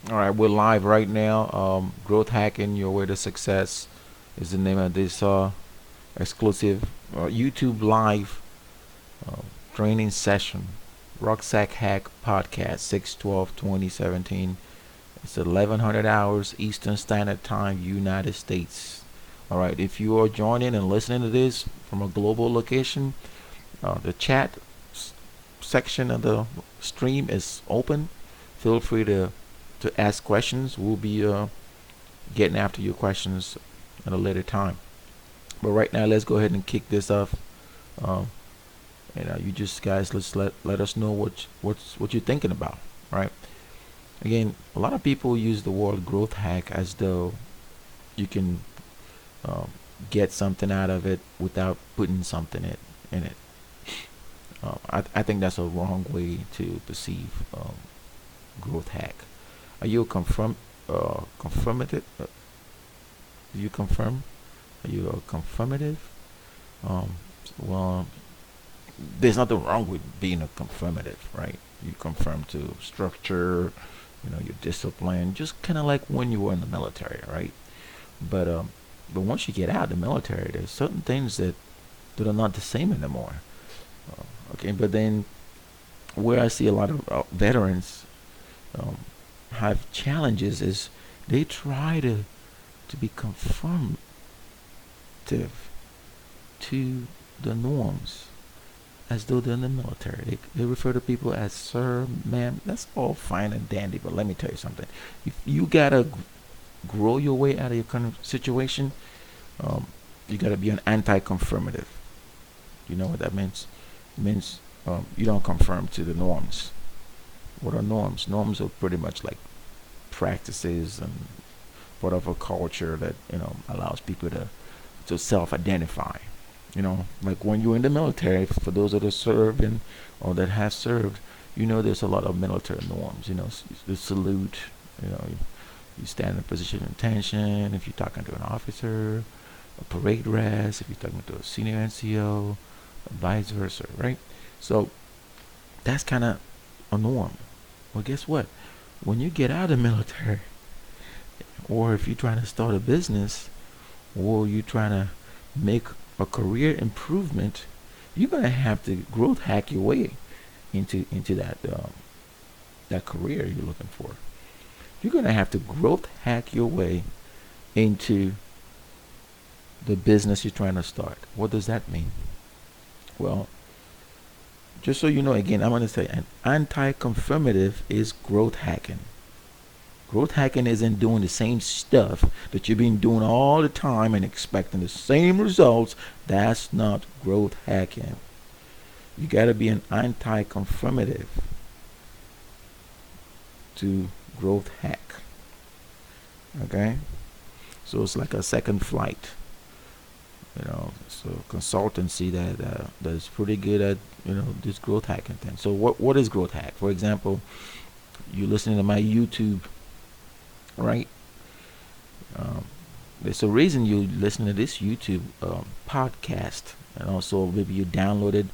All right, we're live right now. Growth hacking your way to success is the name of this exclusive YouTube live uh, training session. RuckSackHack podcast 6/12/2017. It's 1100 hours Eastern Standard Time, United States. All right, if you are joining and listening to this from a global location, the chat section of the stream is open. Feel free to ask questions. We'll be getting after your questions at a later time. But right now, let's go ahead and kick this off. Um, and you just guys, let's let us know what you're thinking about, right? Again, a lot of people use the word growth hack as though you can um, get something out of it without putting something in it. I think that's a wrong way to perceive growth hack. Are you confirmative? Do you confirm? Are you a confirmative? Um, well, there's nothing wrong with being a confirmative, right? You confirm to structure, your discipline, just kind of like when you were in the military, right? But but once you get out of the military, there's certain things that are not the same anymore. Okay, but then where I see a lot of veterans um, have challenges is they try to be conformative to the norms as though they're in the military. They refer to people as sir, ma'am. That's all fine and dandy, but let me tell you something. If you gotta grow your way out of your current situation, um, you gotta be an anti-confirmative. You know what that means? It means you don't conform to the norms. What are norms? Norms are pretty much like practices and part of a culture that allows people to self-identify. Like when you're in the military, for those that are serving or that have served, there's a lot of military norms. The salute. You stand in a position of attention if you're talking to an officer, a parade dress if you're talking to a senior NCO, vice versa, right? So that's kind of a norm. Well, guess what? When you get out of the military, or if you're trying to start a business, or you're trying to make a career improvement, you're gonna have to growth hack your way into that career you're looking for. You're gonna have to growth hack your way into the business you're trying to start. What does that mean? Well, just so you know, again, I'm gonna say an anti-confirmative is growth hacking. Growth hacking isn't doing the same stuff that you've been doing all the time and expecting the same results. That's not growth hacking. You got to be an anti-confirmative to growth hack. Okay? So it's like a second flight. So consultancy that is pretty good at this growth hacking thing. So what is growth hack? For example, you listening to my YouTube, right? Um, there's a reason you listen to this YouTube podcast, and also maybe you downloaded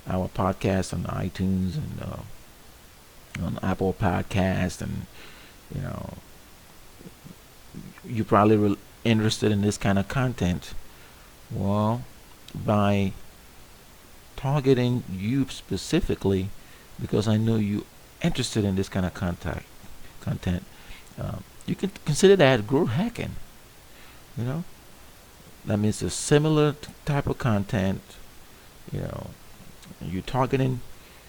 our podcast on iTunes and on Apple Podcast, and you know you're probably interested in this kind of content. Well, by targeting you specifically, because I know you interested in this kind of content, you can consider that growth hacking. You know, that means a similar type of content. You know, you're targeting.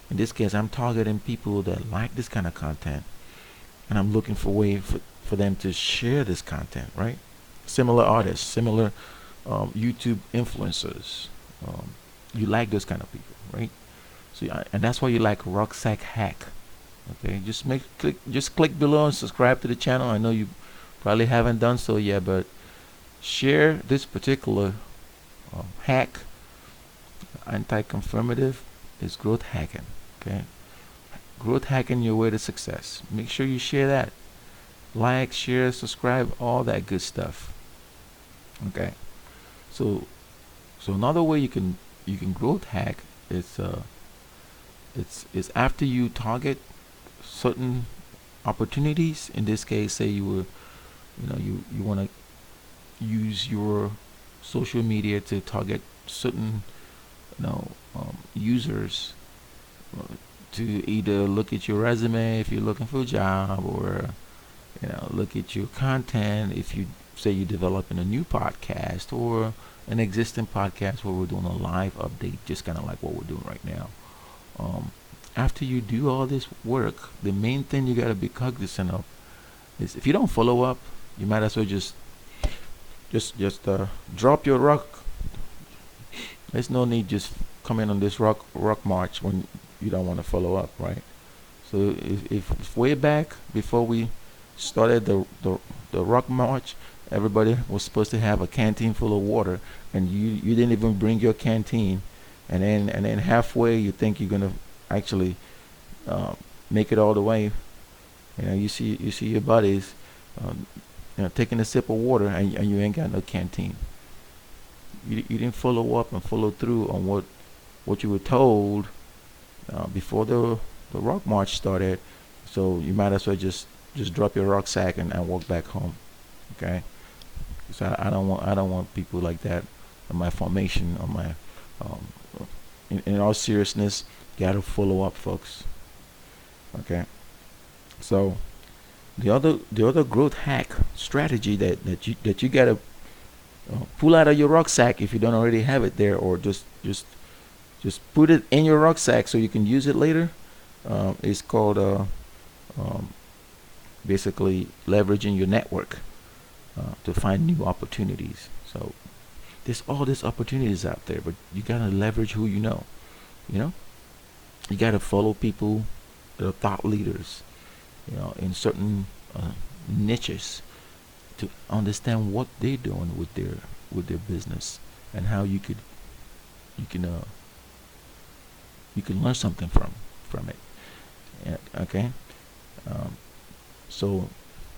In this case, I'm targeting people that like this kind of content, and I'm looking for way for them to share this content. Right? Similar artists, similar YouTube influencers. Um, you like those kind of people, right? So, and that's why you like RuckSackHack. Okay, just click below and subscribe to the channel. I know you probably haven't done so yet, but share this particular hack. Anti-confirmative is growth hacking. Okay, growth hacking your way to success. Make sure you share that. Like, share, subscribe, all that good stuff. Okay, so another way you can growth hack is it's after you target certain opportunities. In this case, say you were, you want to use your social media to target certain, users, to either look at your resume if you're looking for a job, or look at your content if you say you're developing a new podcast or an existing podcast where we're doing a live update, just kind of like what we're doing right now. um, After you do all this work, the main thing you got to be cognizant of is, if you don't follow up, you might as well just drop your rock. There's no need just coming on this rock march when you don't want to follow up, right? So if way back before we started the rock march, everybody was supposed to have a canteen full of water, and you didn't even bring your canteen, and then halfway you think you're gonna actually make it all the way. You see your buddies, um, taking a sip of water, and you ain't got no canteen. You didn't follow up and follow through on what you were told before the rock march started. So you might as well just drop your rucksack and walk back home. Okay. So I don't want people like that in my formation, on my um, in all seriousness, gotta follow up, folks. Okay. So the other growth hack strategy that you gotta pull out of your rucksack, if you don't already have it there, or just put it in your rucksack so you can use it later. It's called um, basically leveraging your network to find new opportunities. So there's all these opportunities out there, but you gotta leverage who you know. You know, you gotta follow people that are thought leaders, in certain niches, to understand what they're doing with their business, and how you can you can learn something from it. Yeah, okay. Um, so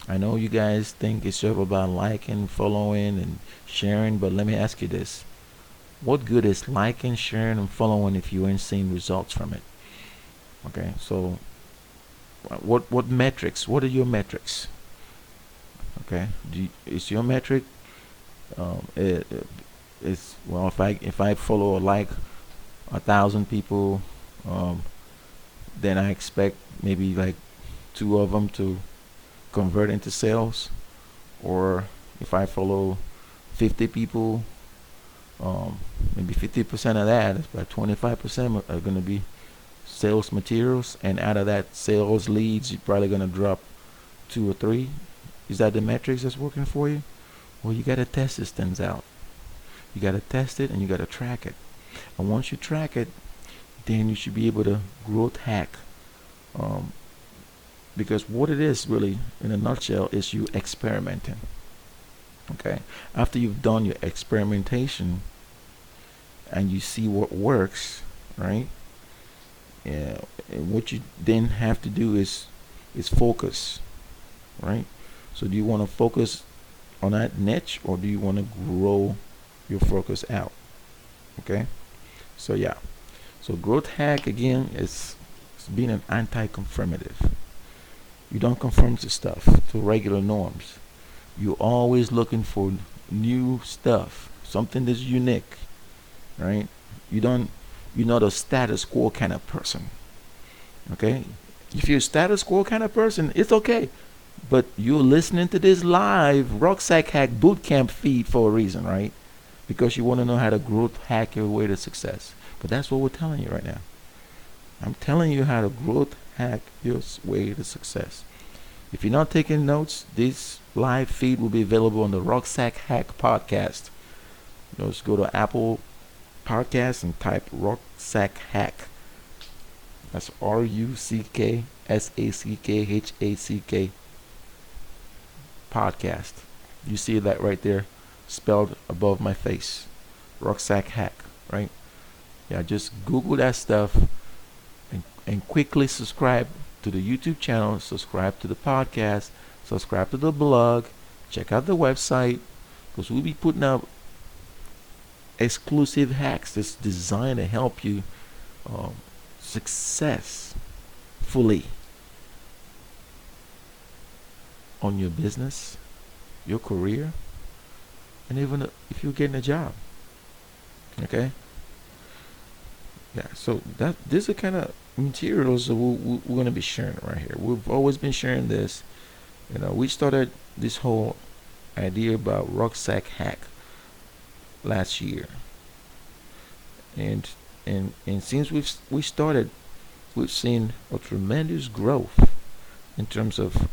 I know you guys think it's all about liking, following, and sharing, but let me ask you this: what good is liking, sharing, and following if you ain't seeing results from it? Okay, so what metrics? What are your metrics? Okay, is your metric it's, well, if I follow or like 1,000 people, um, then I expect maybe like two of them to convert into sales. Or if I follow 50 people, um, maybe 50% of that, about 25% are going to be sales materials, and out of that sales leads, you're probably going to drop two or three. Is that the metrics that's working for you? Well, you got to test these things out. You got to test it, and you got to track it. And once you track it, then you should be able to growth hack. Um, because what it is really, in a nutshell, is you experimenting. Okay. After you've done your experimentation and you see what works, right? Yeah. And what you then have to do is focus, right? So do you want to focus on that niche, or do you want to grow your focus out? Okay. So yeah. So growth hack again is being an anti-conformative. You don't conform to stuff, to regular norms. You're always looking for new stuff, something that's unique, right? You don't, you're not a status quo kind of person. Okay? If you're a status quo kind of person, it's okay. But you're listening to this live Rucksack Hack Bootcamp feed for a reason, right? Because you want to know how to growth hack your way to success. But that's what we're telling you right now. I'm telling you how to growth hack your way to success. If you're not taking notes, this live feed will be available on the Rucksack Hack podcast. Just go to Apple Podcasts and type Rucksack Hack. That's RuckSackHack podcast. You see that right there, spelled above my face. Rucksack Hack, right? Yeah, just Google that stuff, and quickly subscribe to the YouTube channel, subscribe to the podcast, subscribe to the blog, check out the website, because we'll be putting up exclusive hacks that's designed to help you successfully on your business, your career, and even if you're getting a job. Okay. Yeah. So that these are kind of materials that we're going to be sharing right here. We've always been sharing this. We started this whole idea about rucksack hack last year, and and since we started, we've seen a tremendous growth in terms of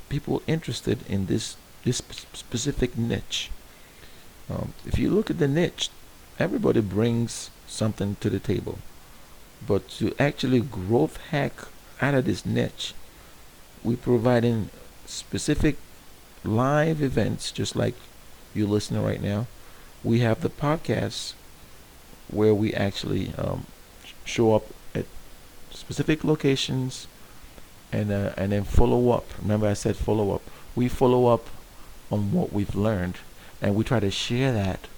people interested in this specific niche. If you look at the niche, everybody brings something to the table, but to actually growth hack out of this niche, we're providing specific live events, just like you're listening right now. We have the podcast where we actually show up at specific locations and then follow up. Remember, I said follow up. We follow up on what we've learned, and we try to share that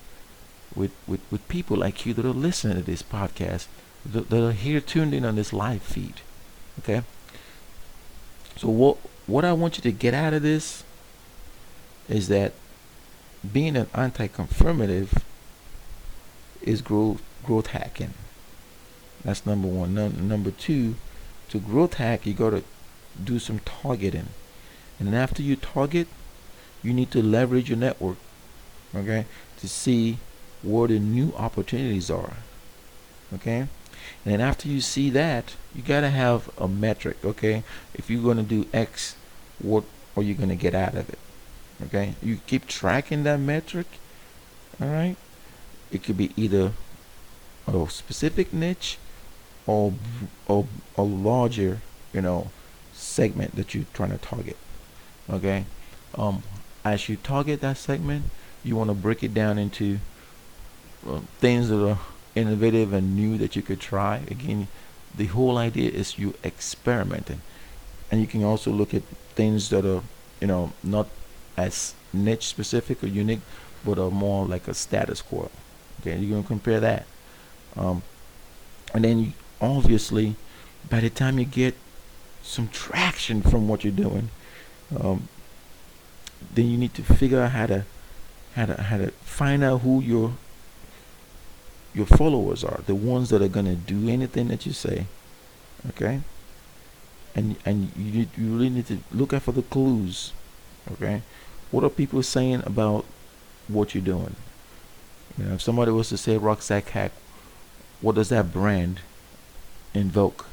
with people like you that are listening to this podcast, that are here tuned in on this live feed. Okay. So what I want you to get out of this is that being an anti-conformative is growth hacking. That's number one. Number two, to growth hack, you gotta do some targeting, and then after you target, you need to leverage your network, okay, to see where the new opportunities are, okay. And then after you see that, you gotta have a metric, okay. If you're gonna do X, what are you gonna get out of it? Okay, you keep tracking that metric. All right, it could be either a specific niche or a larger, segment that you're trying to target. Okay, as you target that segment, you want to break it down into things that are innovative and new that you could try. Again, the whole idea is you experimenting, and you can also look at things that are, not as niche specific or unique, but are more like a status quo. Okay, you're gonna compare that, and then obviously, by the time you get some traction from what you're doing, um, then you need to figure out how to find out who your followers are, the ones that are gonna do anything that you say. Okay, and you really need to look out for the clues. Okay, what are people saying about what you're doing? If somebody was to say rucksack hack, what does that brand invoke?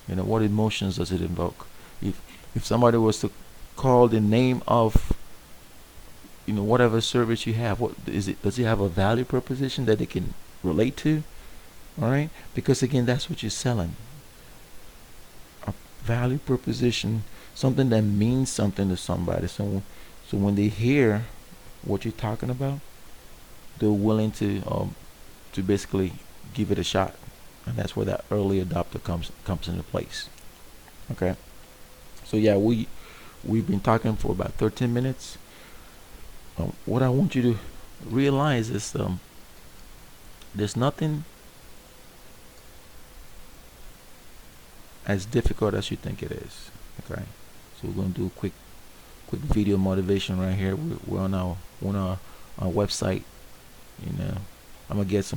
What emotions does it invoke? If somebody was to call the name of whatever service you have, what is it? Does it have a value proposition that they can relate to? All right, because again, that's what you're selling. A value proposition, something that means something to somebody. So when they hear what you're talking about, they're willing to basically give it a shot, and that's where that early adopter comes into place. Okay, so yeah, we've been talking for about 13 minutes. What I want you to realize is there's nothing as difficult as you think it is. Okay, so we're gonna do a quick video motivation right here. We're on our website. I'm gonna get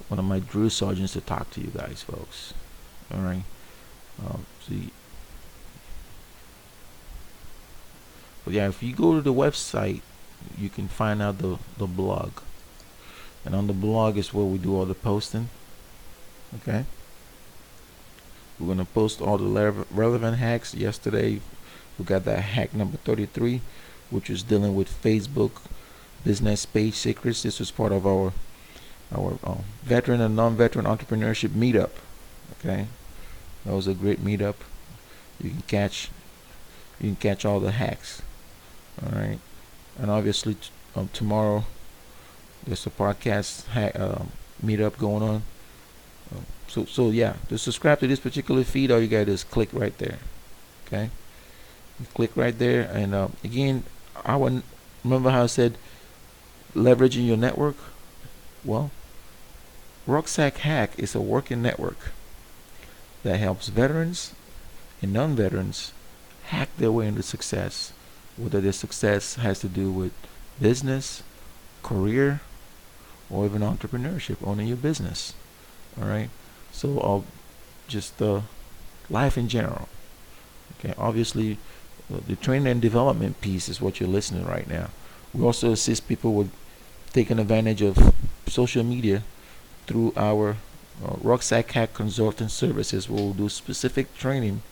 one of my drill sergeants to talk to you guys, folks. All right. See, but yeah, if you go to the website, you can find out the blog, and on the blog is where we do all the posting. Okay. We're gonna post all the relevant hacks. Yesterday, we got that hack number 33, which was dealing with Facebook business page secrets. This was part of our veteran and non-veteran entrepreneurship meetup. Okay, that was a great meetup. You can catch all the hacks. All right, and obviously tomorrow there's a podcast meetup going on. So yeah, to subscribe to this particular feed, all you gotta do is click right there. Okay, you click right there, and again, remember how I said leveraging your network. Well, RuckSackHack is a working network that helps veterans and non-veterans hack their way into success, whether their success has to do with business, career, or even entrepreneurship, owning your business. All right. So just life in general. Okay. Obviously, the training and development piece is what you're listening to right now. We also assist people with taking advantage of social media through our RuckSackHack consulting services. We'll do specific training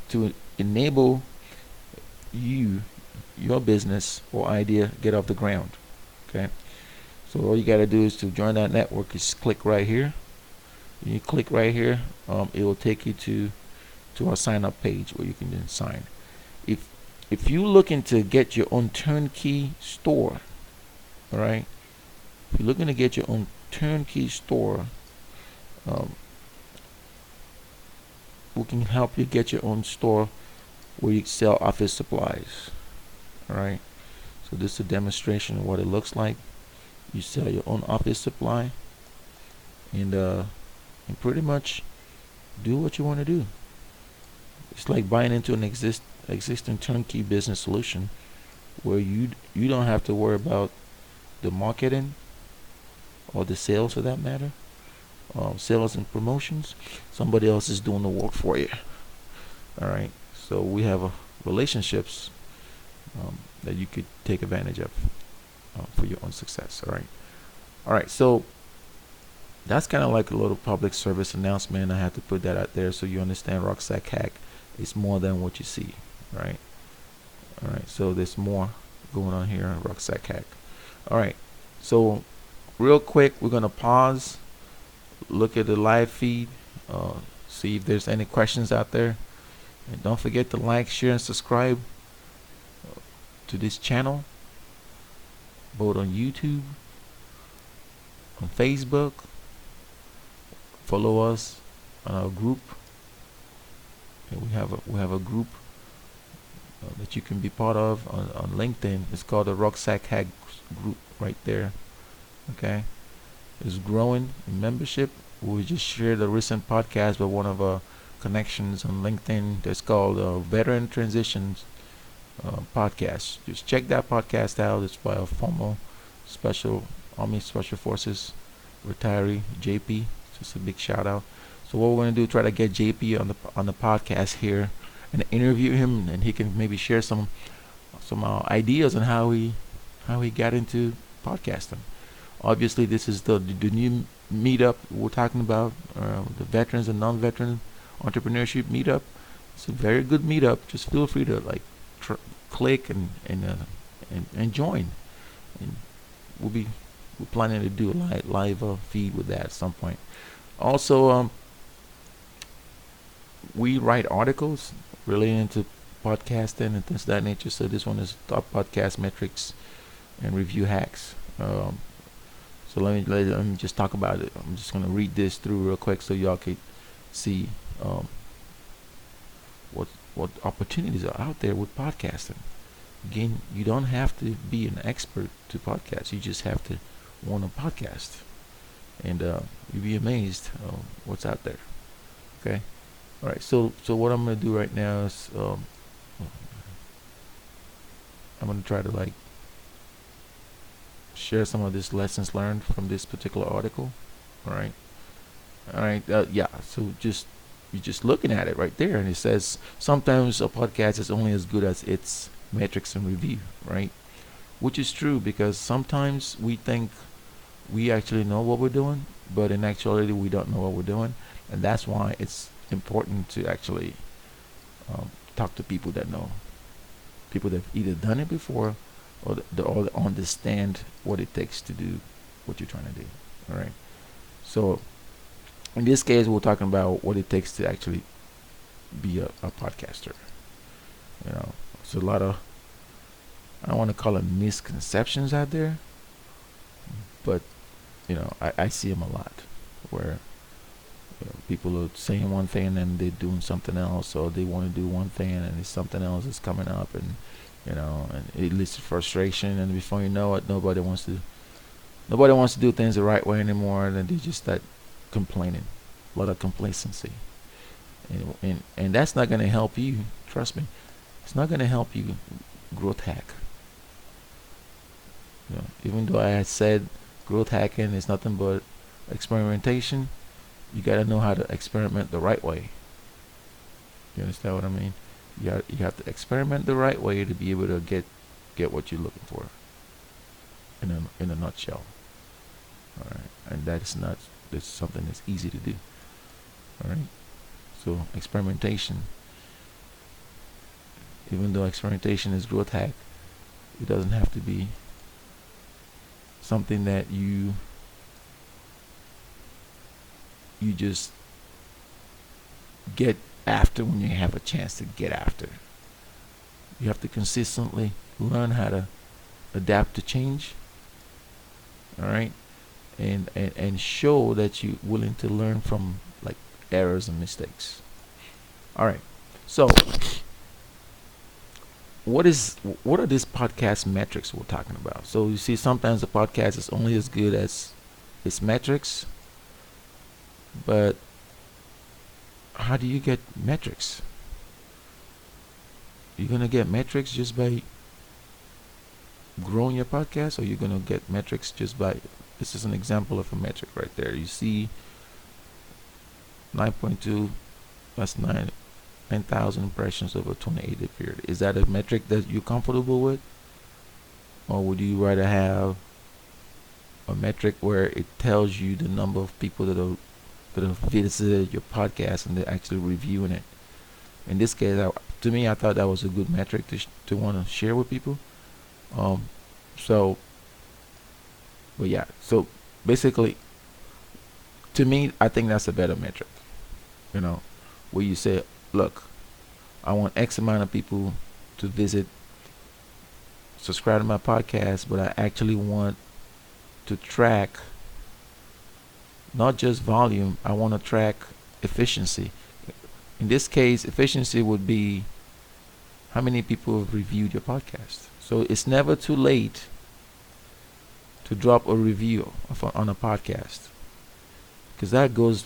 to enable your business or idea get off the ground. Okay. So all you got to do is to join that network is click right here. When you click right here, it will take you to our sign up page where you can then sign. If you're looking to get your own turnkey store, all right, if you're looking to get your own turnkey store, we can help you get your own store where you sell office supplies. All right, so this is a demonstration of what it looks like. You sell your own office supply, and pretty much do what you want to do. It's like buying into an existing turnkey business solution where you don't have to worry about the marketing or the sales, for that matter. Sales and promotions, somebody else is doing the work for you. All right, so we have relationships that you could take advantage of for your own success. All right, so that's kind of like a little public service announcement. I had to put that out there so you understand RuckSackHack is more than what you see. Right. All right, so there's more going on here on RuckSackHack. All right, so real quick, we're gonna pause, look at the live feed, see if there's any questions out there, and don't forget to like, share, and subscribe to this channel, both on YouTube, on Facebook. Follow us on our group. And we have a group that you can be part of on LinkedIn. It's called the RuckSackHack group right there. Okay, it's growing in membership. We just shared a recent podcast with one of our connections on LinkedIn that's called Veteran Transitions Podcast. Just check that podcast out. It's by a former Army Special Forces retiree, JP. Just a big shout out. So what we're going to do, try to get JP on the podcast here and interview him, and he can maybe share some ideas on how he got into podcasting. Obviously, this is the new meetup we're talking about, the veterans and non-veteran entrepreneurship meetup. It's a very good meetup. Just feel free to click and join. And we're planning to do a live feed with that at some point. Also, we write articles relating to podcasting and things of that nature. So this one is top podcast metrics and review hacks. So let me just talk about it. I'm just gonna read this through real quick so y'all can see what opportunities are out there with podcasting. Again, you don't have to be an expert to podcast. You just have to want a podcast, and you'll be amazed what's out there. Okay. All right. So what I'm gonna do right now is I'm gonna try to share some of these lessons learned from this particular article. All right. Yeah. So you're just looking at it right there, and it says sometimes a podcast is only as good as its metrics and review, right? Which is true, because sometimes we think we actually know what we're doing, but in actuality we don't know what we're doing, and that's why it's important to actually talk to people that know, people that have either done it before or that understand what it takes to do what you're trying to do. All right. So in this case, we're talking about what it takes to actually be a podcaster. It's a lot of, I don't want to call it misconceptions out there, but I see them a lot, where people are saying one thing and then they're doing something else, or they want to do one thing and it's something else that's coming up, and and it leads to frustration, and before you know it, nobody wants to do things the right way anymore, and then they just start complaining. A lot of complacency. And that's not going to help you. Trust me, it's not going to help you growth hack. Even though I had said growth hacking is nothing but experimentation, you got to know how to experiment the right way. You understand what I mean? You have to experiment the right way to be able to get what you're looking for. In a nutshell. All right, and that's something that's easy to do. All right, so experimentation. Even though experimentation is growth hack, it doesn't have to be something that you just get after when you have a chance to get after. You have to consistently learn how to adapt to change. All right, and show that you're willing to learn from like errors and mistakes. All right, so what are these podcast metrics we're talking about? So you see, sometimes the podcast is only as good as its metrics, but how do you get metrics? You're gonna get metrics just by growing your podcast, or you're gonna get metrics just by, this is an example of a metric right there. You see 9.2, that's 9,000 impressions over a 28-day period. Is that a metric that you're comfortable with? Or would you rather have a metric where it tells you the number of people that have visited your podcast and they're actually reviewing it? In this case, to me, I thought that was a good metric to want to share with people. So basically, to me, I think that's a better metric. Where you say, look, I want X amount of people to subscribe to my podcast, but I actually want to track not just volume, I want to track efficiency. In this case, efficiency would be how many people have reviewed your podcast. So it's never too late to drop a review on a podcast, because that goes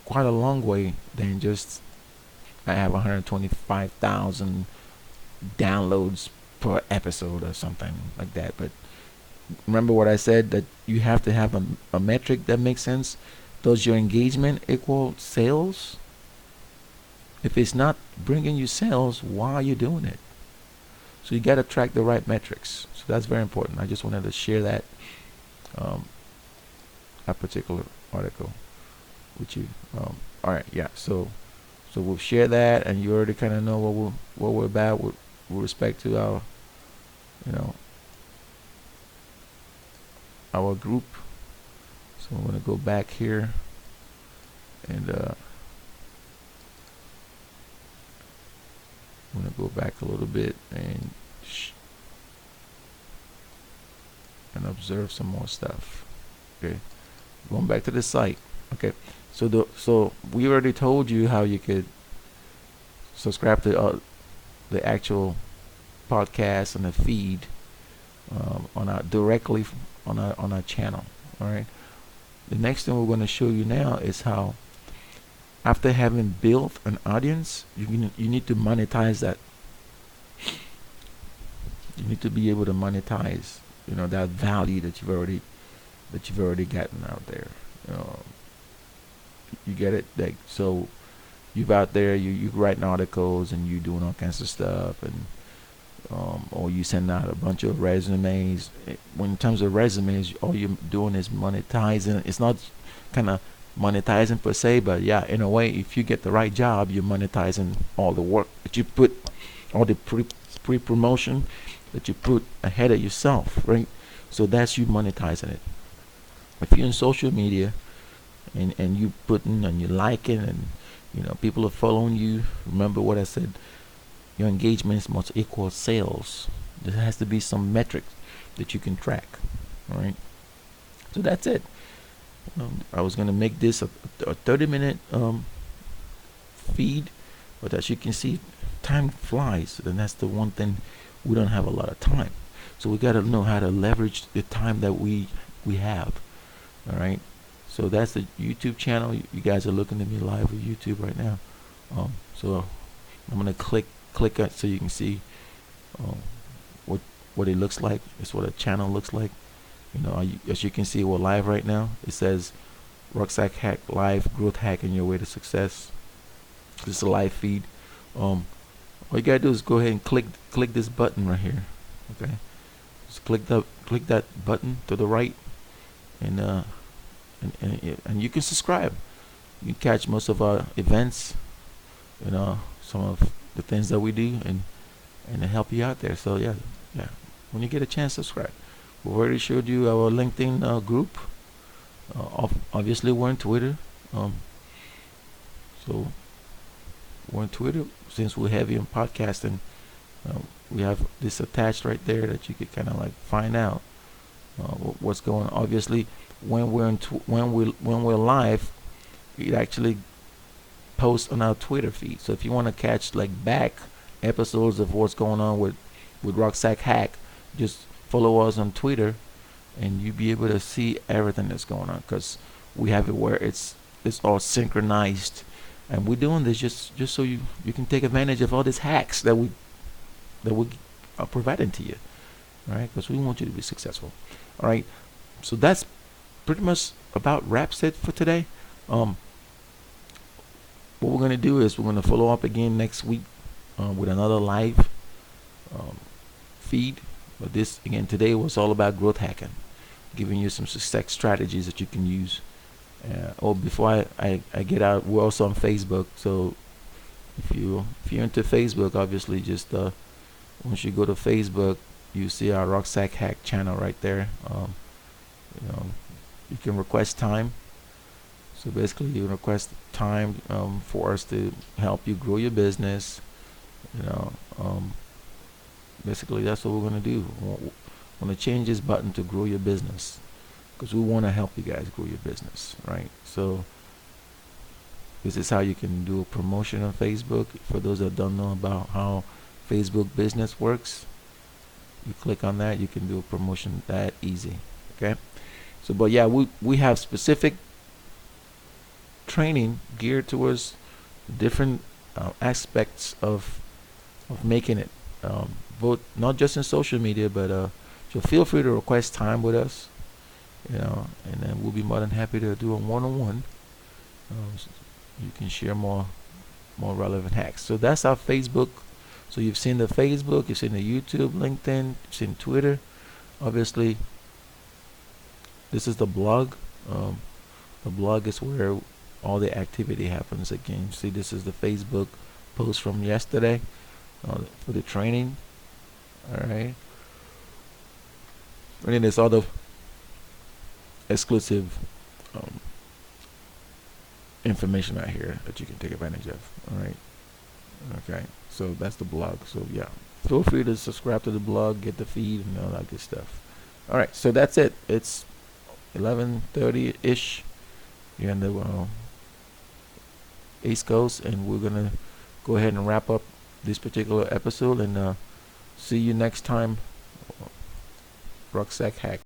quite a long way than just I have 125,000 downloads per episode or something like that. But remember what I said, that you have to have a metric that makes sense. Does your engagement equal sales? If it's not bringing you sales, why are you doing it? So you got to track the right metrics. So that's very important. I just wanted to share that particular article with you. All right, yeah. So we'll share that, and you already kind of know what we're about with respect to our our group. So I'm gonna go back here and I'm gonna go back a little bit and observe some more stuff. Okay, going back to the site. Okay, so we already told you how you could subscribe to the actual podcast and the feed directly on our channel. All right. The next thing we're going to show you now is how, after having built an audience, you need to monetize that. You need to be able to monetize, that value that you've already gotten out there. You get it? Like, so you've out there, you writing articles and you doing all kinds of stuff, and or you send out a bunch of resumes. When in terms of resumes, all you're doing is monetizing. It's not kind of monetizing per se, but yeah, in a way, if you get the right job, you're monetizing all the work that you put, all the pre-promotion that you put ahead of yourself, right? So that's you monetizing it. If you're in social media and you putting and you liking and people are following you, remember what I said. Your engagements must equal sales. There has to be some metrics that you can track. All right. So that's it. I was gonna make this a 30-minute feed, but as you can see, time flies, and that's the one thing, we don't have a lot of time. So we got to know how to leverage the time that we have. All right. So that's the YouTube channel. You guys are looking at me live with YouTube right now. So I'm gonna click it so you can see um, what it looks like. It's what a channel looks like. As you can see, we're live right now. It says RuckSackHack live growth hacking your way to success. This is a live feed. All you gotta do is go ahead and click this button right here. Okay, just click that button to the right, and and you can subscribe. You can catch most of our events, some of the things that we do, and to help you out there. So yeah. When you get a chance, subscribe. We already showed you our LinkedIn group. Obviously, we're on Twitter. So we're on Twitter since we're heavy on podcasting. We have this attached right there that you could kind of like find out what's going on. Obviously, when we're live, it actually posts on our Twitter feed. So if you want to catch like back episodes of what's going on with RuckSackHack, just follow us on Twitter, and you'll be able to see everything that's going on, because we have it where it's all synchronized, and we're doing this just so you can take advantage of all these hacks that we are providing to you, right? Because we want you to be successful. All right, so that's pretty much about wraps it for today. What we're gonna do is we're gonna follow up again next week with another live feed. But this again today was all about growth hacking, giving you some success strategies that you can use. Before I get out, we're also on Facebook. So if you're into Facebook, obviously just once you go to Facebook, you see our RuckSackHack channel right there. You can request time. So basically, you request time for us to help you grow your business. Basically, that's what we're gonna do. We're gonna change this button to grow your business, because we want to help you guys grow your business, right? So this is how you can do a promotion on Facebook. For those that don't know about how Facebook business works, you click on that, you can do a promotion that easy. Okay, so but yeah, we have specific training geared towards different aspects of making it, both not just in social media, but so feel free to request time with us, and then we'll be more than happy to do a one-on-one. So you can share more relevant hacks. So that's our Facebook. So you've seen the Facebook, you've seen the YouTube, LinkedIn, you've seen Twitter. Obviously, this is the blog. The blog is where all the activity happens again. See, this is the Facebook post from yesterday for the training. All right. And then there's other exclusive information out here that you can take advantage of. All right. Okay. So that's the blog. So yeah, feel free to subscribe to the blog, get the feed, and all that good stuff. All right. So that's it. It's 11:30 ish here in the East Coast, and we're gonna go ahead and wrap up this particular episode, and see you next time. RuckSackHack.